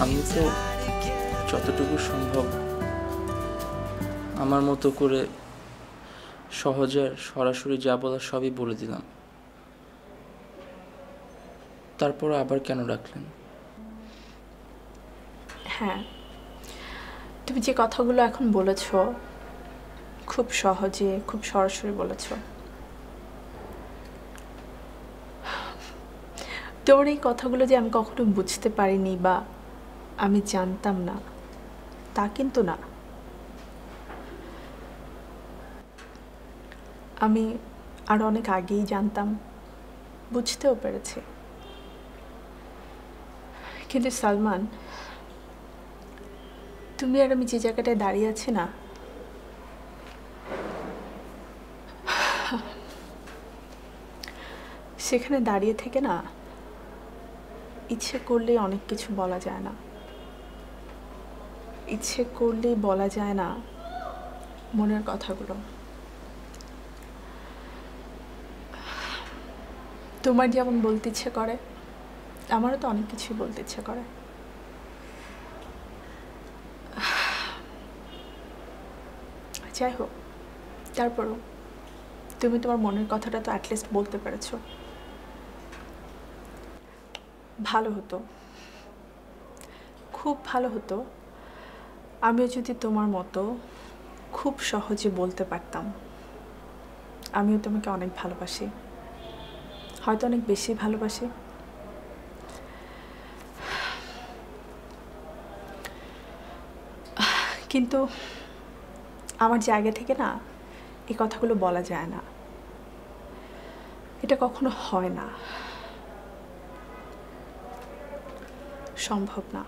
আমি তো যতটুকু সম্ভব আমার মতো করে সহজে সরাসরি যা বলার সবই বলে দিলাম। তারপর আবার কেন ডাকলেন? হ্যাঁ, তুমি যে কথাগুলো এখন বলেছ খুব সহজে, খুব সরাসরি বলেছ। তোমার এই কথাগুলো যে আমি কখনো বুঝতে পারিনি বা আমি জানতাম না, তা কিন্তু না। আমি আরো অনেক আগেই জানতাম, বুঝতেও পেরেছি। কিন্তু সালমান, তুমি আর আমি যে জায়গাটায় দাঁড়িয়ে আছি না, সেখানে দাঁড়িয়ে থেকে না ইচ্ছে করলেই অনেক কিছু বলা যায় না। ইচ্ছে করলেই বলা যায় না মনের কথাগুলো। তোমার যেমন বলতে ইচ্ছে করে, আমারও তো অনেক কিছুই বলতে ইচ্ছে করে। যাই হোক, তারপরও তুমি তোমার মনের কথাটা তো অ্যাটলিস্ট বলতে পেরেছো। ভালো হতো, খুব ভালো হতো আমিও যদি তোমার মতো খুব সহজে বলতে পারতাম আমিও তোমাকে অনেক ভালোবাসি, হয়তো অনেক বেশি ভালোবাসি। কিন্তু আমার জায়গা থেকে না এই কথাগুলো বলা যায় না, এটা কখনো হয় না, সম্ভব না।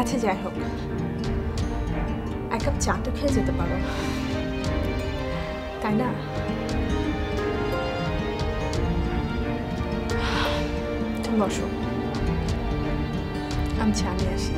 আচ্ছা যাই হোক, এক কাপ চা তো খেয়ে যেতে পারো, তাই না? তুমি বসো, আমি চা নিয়ে আসি।